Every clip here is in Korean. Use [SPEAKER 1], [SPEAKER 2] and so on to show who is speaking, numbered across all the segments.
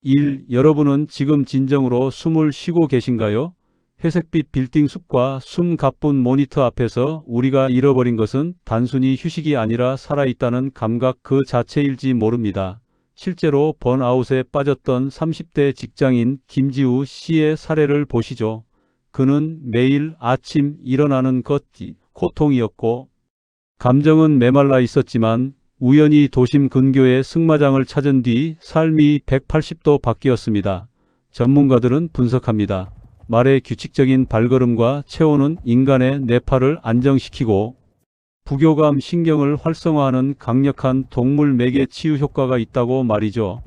[SPEAKER 1] 1. 여러분은 지금 진정으로 숨을 쉬고 계신가요? 회색빛 빌딩 숲과 숨 가쁜 모니터 앞에서 우리가 잃어버린 것은 단순히 휴식이 아니라 살아있다는 감각 그 자체일지 모릅니다. 실제로 번아웃에 빠졌던 30대 직장인 김지우 씨의 사례를 보시죠. 그는 매일 아침 일어나는 것이 고통이었고 감정은 메말라 있었지만 우연히 도심 근교의 승마장을 찾은 뒤 삶이 180도 바뀌었습니다. 전문가들은 분석합니다. 말의 규칙적인 발걸음과 체온은 인간의 뇌파를 안정시키고 부교감 신경을 활성화하는 강력한 동물 매개 치유 효과가 있다고 말이죠.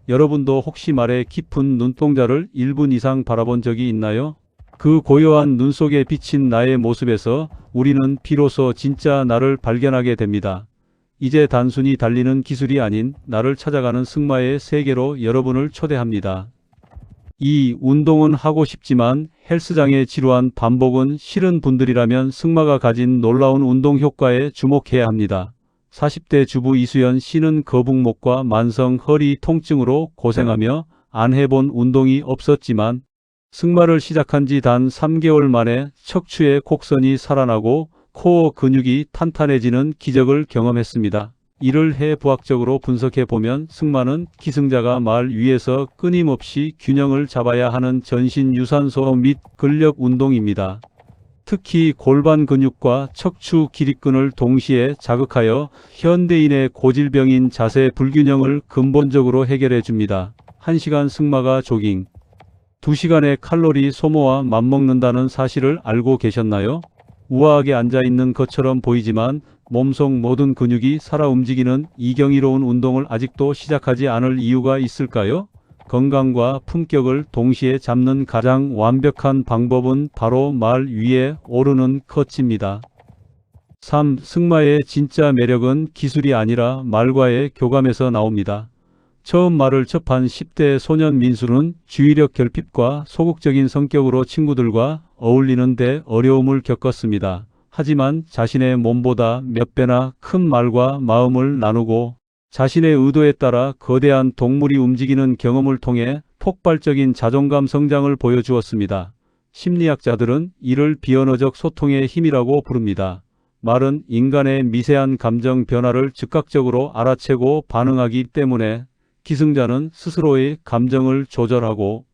[SPEAKER 1] 여러분도 혹시 말의 깊은 눈동자를 1분 이상 바라본 적이 있나요? 그 고요한 눈 속에 비친 나의 모습에서 우리는 비로소 진짜 나를 발견하게 됩니다. 이제 단순히 달리는 기술이 아닌 나를 찾아가는 승마의 세계로 여러분을 초대합니다. 이 운동은 하고 싶지만 헬스장의 지루한 반복은 싫은 분들이라면 승마가 가진 놀라운 운동 효과에 주목해야 합니다. 40대 주부 이수연 씨는 거북목과 만성 허리 통증으로 고생하며 안 해본 운동이 없었지만 승마를 시작한 지 단 3개월 만에 척추의 곡선이 살아나고 코어 근육이 탄탄해지는 기적을 경험했습니다. 이를 해부학적으로 분석해보면 승마는 기승자가 말 위에서 끊임없이 균형을 잡아야 하는 전신 유산소 및 근력 운동입니다. 특히 골반 근육과 척추 기립근을 동시에 자극하여 현대인의 고질병인 자세 불균형을 근본적으로 해결해 줍니다. 1시간 승마가 조깅, 2시간의 칼로리 소모와 맞먹는다는 사실을 알고 계셨나요? 우아하게 앉아있는 것처럼 보이지만 몸속 모든 근육이 살아 움직이는 이 경이로운 운동을 아직도 시작하지 않을 이유가 있을까요? 건강과 품격을 동시에 잡는 가장 완벽한 방법은 바로 말 위에 오르는 것입니다. 3. 승마의 진짜 매력은 기술이 아니라 말과의 교감에서 나옵니다. 처음 말을 접한 10대 소년 민수는 주의력 결핍과 소극적인 성격으로 친구들과 어울리는 데 어려움을 겪었습니다. 하지만 자신의 몸보다 몇 배나 큰 말과 마음을 나누고 자신의 의도에 따라 거대한 동물이 움직이는 경험을 통해 폭발적인 자존감 성장을 보여주었습니다. 심리학자들은 이를 비언어적 소통의 힘이라고 부릅니다. 말은 인간의 미세한 감정 변화를 즉각적으로 알아채고 반응하기 때문에 기승자는 스스로의 감정을 조절하고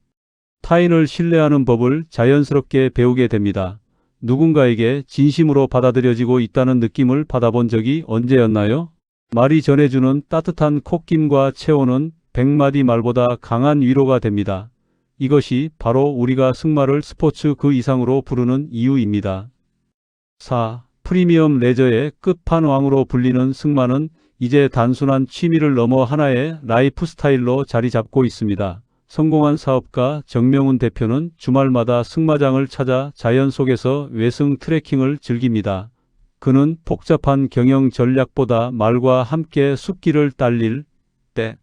[SPEAKER 1] 타인을 신뢰하는 법을 자연스럽게 배우게 됩니다. 누군가에게 진심으로 받아들여지고 있다는 느낌을 받아본 적이 언제였나요? 말이 전해주는 따뜻한 콧김과 체온은 100마디 말보다 강한 위로가 됩니다. 이것이 바로 우리가 승마를 스포츠 그 이상으로 부르는 이유입니다. 4. 프리미엄 레저의 끝판왕으로 불리는 승마는 이제 단순한 취미를 넘어 하나의 라이프 스타일로 자리 잡고 있습니다. 성공한 사업가 정명훈 대표는 주말마다 승마장을 찾아 자연 속에서 외승 트레킹을 즐깁니다. 그는 복잡한 경영 전략보다 말과 함께 숲길을 달릴 때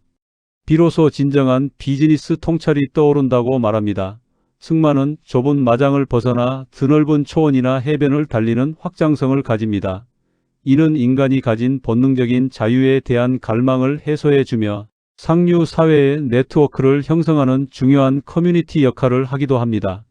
[SPEAKER 1] 비로소 진정한 비즈니스 통찰이 떠오른다고 말합니다. 승마는 좁은 마장을 벗어나 드넓은 초원이나 해변을 달리는 확장성을 가집니다. 이는 인간이 가진 본능적인 자유에 대한 갈망을 해소해주며 상류 사회의 네트워크를 형성하는 중요한 커뮤니티 역할을 하기도 합니다.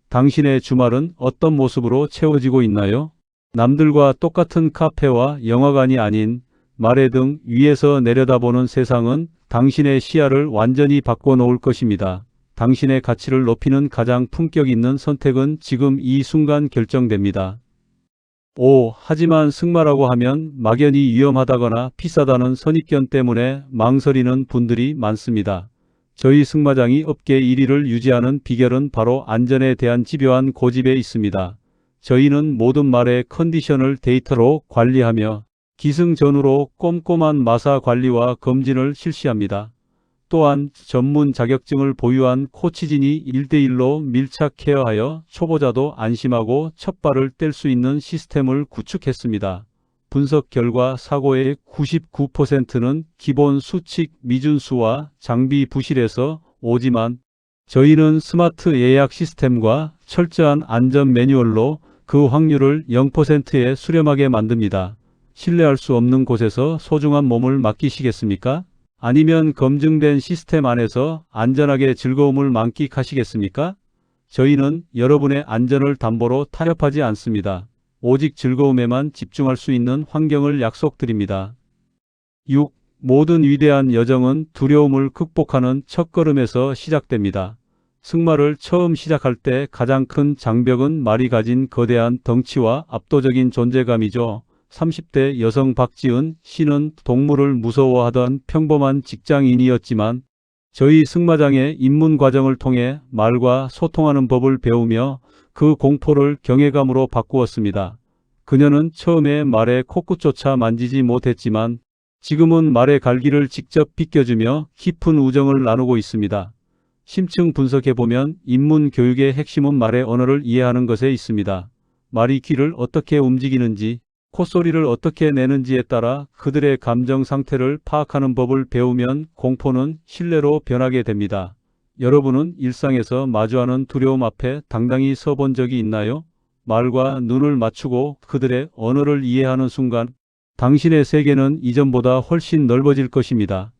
[SPEAKER 1] 당신의 주말은 어떤 모습으로 채워지고 있나요? 남들과 똑같은 카페와 영화관이 아닌 말의 등 위에서 내려다보는 세상은 당신의 시야를 완전히 바꿔놓을 것입니다. 당신의 가치를 높이는 가장 품격 있는 선택은 지금 이 순간 결정됩니다. 5. 하지만 승마라고 하면 막연히 위험하다거나 비싸다는 선입견 때문에 망설이는 분들이 많습니다. 저희 승마장이 업계 1위를 유지하는 비결은 바로 안전에 대한 집요한 고집에 있습니다. 저희는 모든 말의 컨디션을 데이터로 관리하며 기승전후로 꼼꼼한 마사 관리와 검진을 실시합니다. 또한 전문 자격증을 보유한 코치진이 1대1로 밀착 케어하여 초보자도 안심하고 첫 발을 뗄 수 있는 시스템을 구축했습니다. 분석 결과 사고의 99%는 기본 수칙 미준수와 장비 부실에서 오지만 저희는 스마트 예약 시스템과 철저한 안전 매뉴얼로 그 확률을 0%에 수렴하게 만듭니다. 신뢰할 수 없는 곳에서 소중한 몸을 맡기시겠습니까? 아니면 검증된 시스템 안에서 안전하게 즐거움을 만끽하시겠습니까? 저희는 여러분의 안전을 담보로 타협하지 않습니다. 오직 즐거움에만 집중할 수 있는 환경을 약속드립니다. 6. 모든 위대한 여정은 두려움을 극복하는 첫걸음에서 시작됩니다. 승마를 처음 시작할 때 가장 큰 장벽은 말이 가진 거대한 덩치와 압도적인 존재감이죠. 30대 여성 박지은 씨는 동물을 무서워하던 평범한 직장인이었지만 저희 승마장의 입문 과정을 통해 말과 소통하는 법을 배우며 그 공포를 경외감으로 바꾸었습니다. 그녀는 처음에 말의 코끝조차 만지지 못했지만 지금은 말의 갈기를 직접 비껴주며 깊은 우정을 나누고 있습니다. 심층 분석해보면 입문 교육의 핵심은 말의 언어를 이해하는 것에 있습니다. 말이 귀를 어떻게 움직이는지, 콧소리를 어떻게 내는지에 따라 그들의 감정 상태를 파악하는 법을 배우면 공포는 신뢰로 변하게 됩니다. 여러분은 일상에서 마주하는 두려움 앞에 당당히 서본 적이 있나요? 말과 눈을 맞추고 그들의 언어를 이해하는 순간 당신의 세계는 이전보다 훨씬 넓어질 것입니다.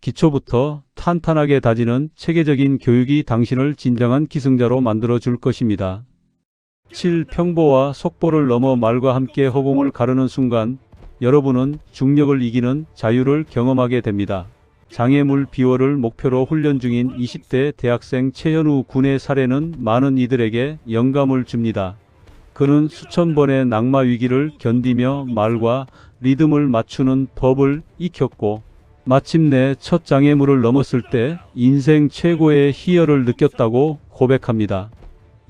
[SPEAKER 1] 기초부터 탄탄하게 다지는 체계적인 교육이 당신을 진정한 기승자로 만들어 줄 것입니다. 7. 평보와 속보를 넘어 말과 함께 허공을 가르는 순간 여러분은 중력을 이기는 자유를 경험하게 됩니다. 장애물 비월을 목표로 훈련 중인 20대 대학생 최현우 군의 사례는 많은 이들에게 영감을 줍니다. 그는 수천 번의 낙마 위기를 견디며 말과 리듬을 맞추는 법을 익혔고 마침내 첫 장애물을 넘었을 때 인생 최고의 희열을 느꼈다고 고백합니다.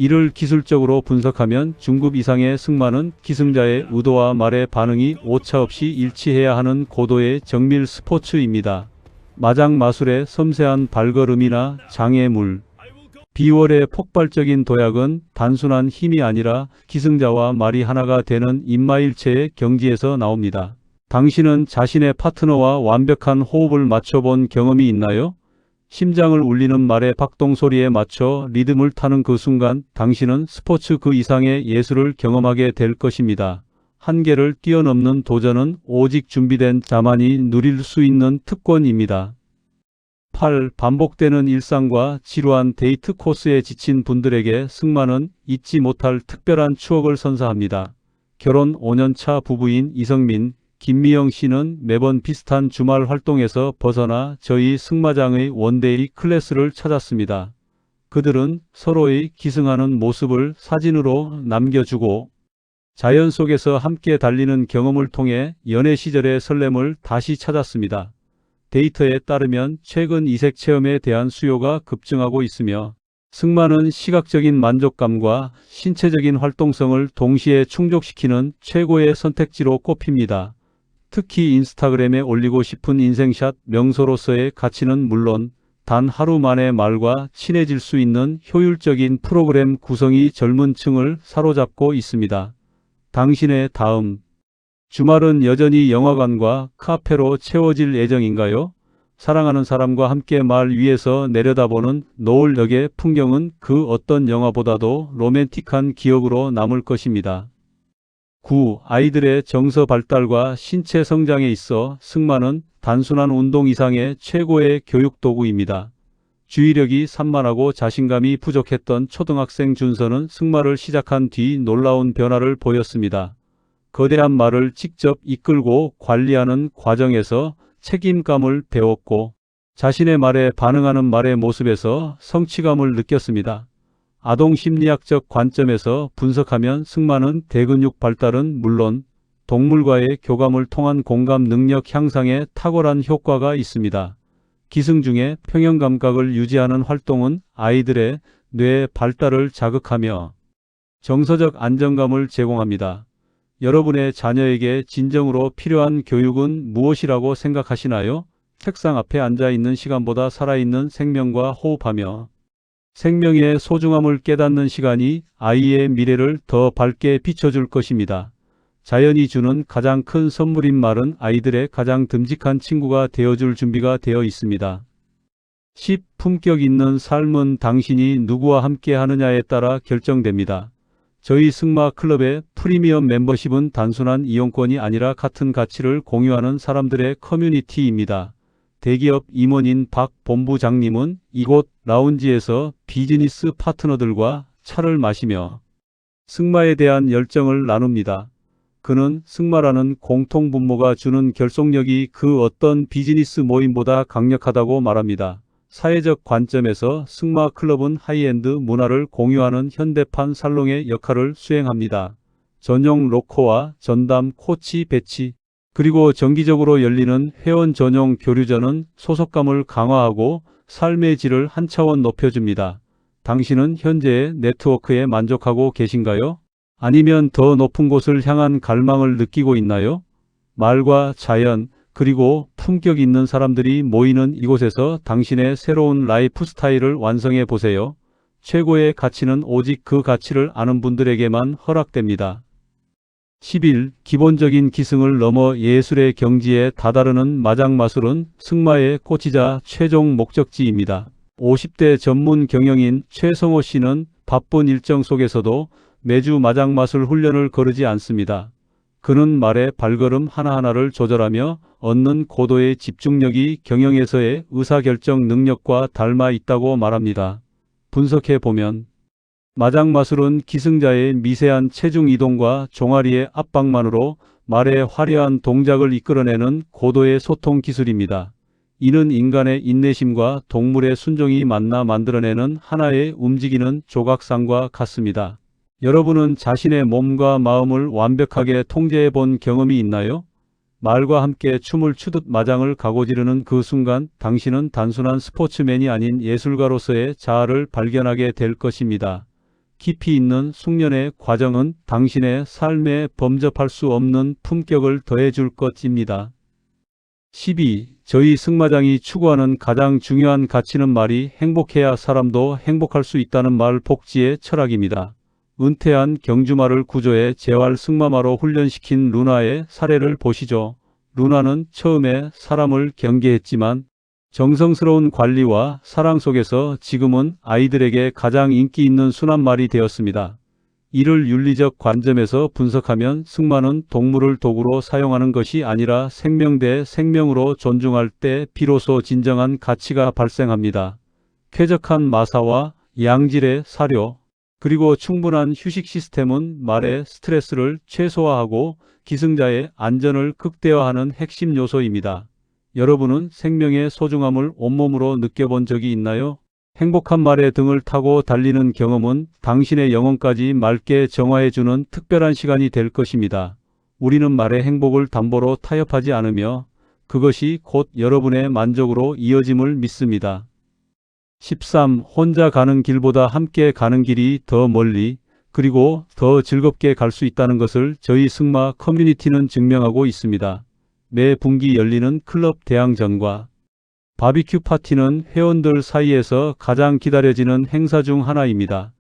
[SPEAKER 1] 이를 기술적으로 분석하면 중급 이상의 승마는 기승자의 의도와 말의 반응이 오차없이 일치해야 하는 고도의 정밀 스포츠입니다. 마장 마술의 섬세한 발걸음이나 장애물, 비월의 폭발적인 도약은 단순한 힘이 아니라 기승자와 말이 하나가 되는 인마일체의 경지에서 나옵니다. 당신은 자신의 파트너와 완벽한 호흡을 맞춰본 경험이 있나요? 심장을 울리는 말의 박동 소리에 맞춰 리듬을 타는 그 순간 당신은 스포츠 그 이상의 예술을 경험하게 될 것입니다. 한계를 뛰어넘는 도전은 오직 준비된 자만이 누릴 수 있는 특권입니다. 8. 반복되는 일상과 지루한 데이트 코스에 지친 분들에게 승마는 잊지 못할 특별한 추억을 선사합니다. 결혼 5년차 부부인 이성민, 김미영 씨는 매번 비슷한 주말 활동에서 벗어나 저희 승마장의 원데이 클래스를 찾았습니다. 그들은 서로의 기승하는 모습을 사진으로 남겨주고 자연 속에서 함께 달리는 경험을 통해 연애 시절의 설렘을 다시 찾았습니다. 데이터에 따르면 최근 이색 체험에 대한 수요가 급증하고 있으며 승마는 시각적인 만족감과 신체적인 활동성을 동시에 충족시키는 최고의 선택지로 꼽힙니다. 특히 인스타그램에 올리고 싶은 인생샷 명소로서의 가치는 물론 단 하루 만에 말과 친해질 수 있는 효율적인 프로그램 구성이 젊은 층을 사로잡고 있습니다. 당신의 다음 주말은 여전히 영화관과 카페로 채워질 예정인가요? 사랑하는 사람과 함께 말 위에서 내려다보는 노을역의 풍경은 그 어떤 영화보다도 로맨틱한 기억으로 남을 것입니다. 9. 아이들의 정서 발달과 신체 성장에 있어 승마는 단순한 운동 이상의 최고의 교육 도구입니다. 주의력이 산만하고 자신감이 부족했던 초등학생 준서는 승마를 시작한 뒤 놀라운 변화를 보였습니다. 거대한 말을 직접 이끌고 관리하는 과정에서 책임감을 배웠고 자신의 말에 반응하는 말의 모습에서 성취감을 느꼈습니다. 아동 심리학적 관점에서 분석하면 승마는 대근육 발달은 물론 동물과의 교감을 통한 공감 능력 향상에 탁월한 효과가 있습니다. 기승 중에 평형 감각을 유지하는 활동은 아이들의 뇌 발달을 자극하며 정서적 안정감을 제공합니다. 여러분의 자녀에게 진정으로 필요한 교육은 무엇이라고 생각하시나요? 책상 앞에 앉아 있는 시간보다 살아있는 생명과 호흡하며 생명의 소중함을 깨닫는 시간이 아이의 미래를 더 밝게 비춰줄 것입니다. 자연이 주는 가장 큰 선물인 말은 아이들의 가장 듬직한 친구가 되어줄 준비가 되어 있습니다. 10. 품격 있는 삶은 당신이 누구와 함께 하느냐에 따라 결정됩니다. 저희 승마 클럽의 프리미엄 멤버십은 단순한 이용권이 아니라 같은 가치를 공유하는 사람들의 커뮤니티입니다. 대기업 임원인 박 본부장님은 이곳 라운지에서 비즈니스 파트너들과 차를 마시며 승마에 대한 열정을 나눕니다. 그는 승마라는 공통분모가 주는 결속력이 그 어떤 비즈니스 모임보다 강력하다고 말합니다. 사회적 관점에서 승마 클럽은 하이엔드 문화를 공유하는 현대판 살롱의 역할을 수행합니다. 전용 로커와 전담 코치 배치, 그리고 정기적으로 열리는 회원 전용 교류전은 소속감을 강화하고 삶의 질을 한 차원 높여줍니다. 당신은 현재의 네트워크에 만족하고 계신가요? 아니면 더 높은 곳을 향한 갈망을 느끼고 있나요? 말과 자연, 그리고 품격 있는 사람들이 모이는 이곳에서 당신의 새로운 라이프 스타일을 완성해 보세요. 최고의 가치는 오직 그 가치를 아는 분들에게만 허락됩니다. 11. 기본적인 기승을 넘어 예술의 경지에 다다르는 마장마술은 승마의 꽃이자 최종 목적지입니다. 50대 전문 경영인 최성호 씨는 바쁜 일정 속에서도 매주 마장마술 훈련을 거르지 않습니다. 그는 말의 발걸음 하나하나를 조절하며 얻는 고도의 집중력이 경영에서의 의사결정 능력과 닮아 있다고 말합니다. 분석해보면 마장마술은 기승자의 미세한 체중 이동과 종아리의 압박만으로 말의 화려한 동작을 이끌어내는 고도의 소통 기술입니다. 이는 인간의 인내심과 동물의 순종이 만나 만들어내는 하나의 움직이는 조각상과 같습니다. 여러분은 자신의 몸과 마음을 완벽하게 통제해 본 경험이 있나요? 말과 함께 춤을 추듯 마장을 가고지르는 그 순간 당신은 단순한 스포츠맨이 아닌 예술가로서의 자아를 발견하게 될 것입니다. 깊이 있는 숙련의 과정은 당신의 삶에 범접할 수 없는 품격을 더해줄 것입니다. 12. 저희 승마장이 추구하는 가장 중요한 가치는 말이 행복해야 사람도 행복할 수 있다는 말 복지의 철학입니다. 은퇴한 경주마를 구조해 재활 승마마로 훈련시킨 루나의 사례를 보시죠. 루나는 처음에 사람을 경계했지만 정성스러운 관리와 사랑 속에서 지금은 아이들에게 가장 인기 있는 순한 말이 되었습니다. 이를 윤리적 관점에서 분석하면 승마는 동물을 도구로 사용하는 것이 아니라 생명 대 생명으로 존중할 때 비로소 진정한 가치가 발생합니다. 쾌적한 마사와 양질의 사료, 그리고 충분한 휴식 시스템은 말의 스트레스를 최소화하고 기승자의 안전을 극대화하는 핵심 요소입니다. 여러분은 생명의 소중함을 온몸으로 느껴본 적이 있나요? 행복한 말의 등을 타고 달리는 경험은 당신의 영혼까지 맑게 정화해주는 특별한 시간이 될 것입니다. 우리는 말의 행복을 담보로 타협하지 않으며 그것이 곧 여러분의 만족으로 이어짐을 믿습니다. 13. 혼자 가는 길보다 함께 가는 길이 더 멀리 그리고 더 즐겁게 갈 수 있다는 것을 저희 승마 커뮤니티는 증명하고 있습니다. 매 분기 열리는 클럽 대항전과 바비큐 파티는 회원들 사이에서 가장 기다려지는 행사 중 하나입니다.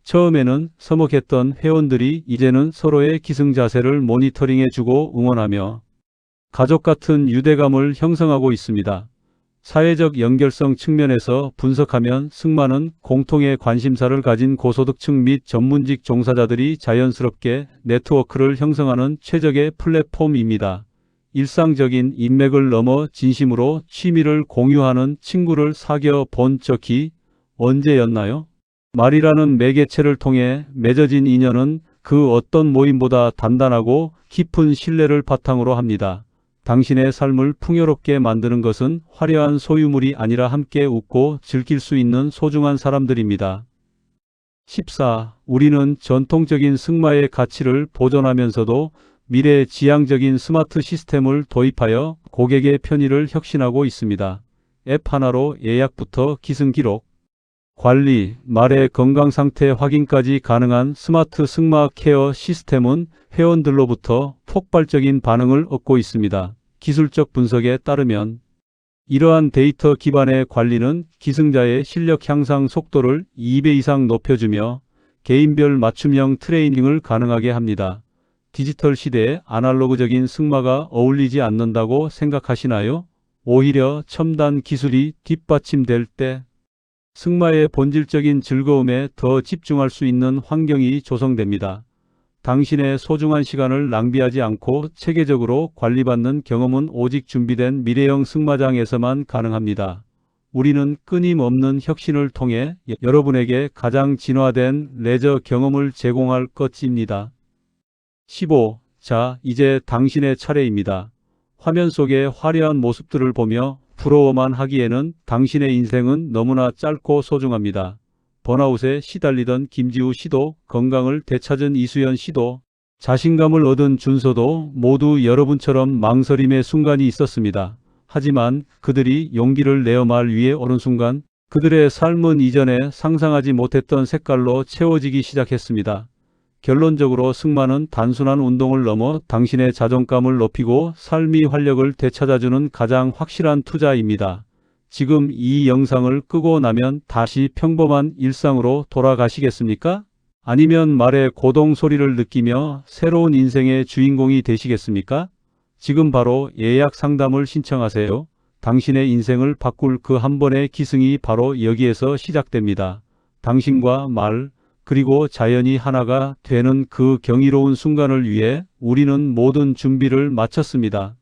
[SPEAKER 1] 처음에는 서먹했던 회원들이 이제는 서로의 기승 자세를 모니터링해주고 응원하며 가족 같은 유대감을 형성하고 있습니다. 사회적 연결성 측면에서 분석하면 승마는 공통의 관심사를 가진 고소득층 및 전문직 종사자들이 자연스럽게 네트워크를 형성하는 최적의 플랫폼입니다. 일상적인 인맥을 넘어 진심으로 취미를 공유하는 친구를 사귀어 본 적이 언제였나요? 말이라는 매개체를 통해 맺어진 인연은 그 어떤 모임보다 단단하고 깊은 신뢰를 바탕으로 합니다. 당신의 삶을 풍요롭게 만드는 것은 화려한 소유물이 아니라 함께 웃고 즐길 수 있는 소중한 사람들입니다. 14. 우리는 전통적인 승마의 가치를 보존하면서도 미래지향적인 스마트 시스템을 도입하여 고객의 편의를 혁신하고 있습니다. 앱 하나로 예약부터 기승 기록, 관리, 말의 건강 상태 확인까지 가능한 스마트 승마 케어 시스템은 회원들로부터 폭발적인 반응을 얻고 있습니다. 기술적 분석에 따르면 이러한 데이터 기반의 관리는 기승자의 실력 향상 속도를 2배 이상 높여주며 개인별 맞춤형 트레이닝을 가능하게 합니다. 디지털 시대에 아날로그적인 승마가 어울리지 않는다고 생각하시나요? 오히려 첨단 기술이 뒷받침될 때 승마의 본질적인 즐거움에 더 집중할 수 있는 환경이 조성됩니다. 당신의 소중한 시간을 낭비하지 않고 체계적으로 관리받는 경험은 오직 준비된 미래형 승마장에서만 가능합니다. 우리는 끊임없는 혁신을 통해 여러분에게 가장 진화된 레저 경험을 제공할 것입니다. 15. 자, 이제 당신의 차례입니다. 화면 속의 화려한 모습들을 보며 부러워만 하기에는 당신의 인생은 너무나 짧고 소중합니다. 번아웃에 시달리던 김지우 씨도, 건강을 되찾은 이수연 씨도, 자신감을 얻은 준서도 모두 여러분처럼 망설임의 순간이 있었습니다. 하지만 그들이 용기를 내어 말 위에 오른 순간 그들의 삶은 이전에 상상하지 못했던 색깔로 채워지기 시작했습니다. 결론적으로 승마는 단순한 운동을 넘어 당신의 자존감을 높이고 삶의 활력을 되찾아주는 가장 확실한 투자입니다. 지금 이 영상을 끄고 나면 다시 평범한 일상으로 돌아가시겠습니까? 아니면 말의 고동 소리를 느끼며 새로운 인생의 주인공이 되시겠습니까? 지금 바로 예약 상담을 신청하세요. 당신의 인생을 바꿀 그 한 번의 기승이 바로 여기에서 시작됩니다. 당신과 말, 그리고 자연이 하나가 되는 그 경이로운 순간을 위해 우리는 모든 준비를 마쳤습니다.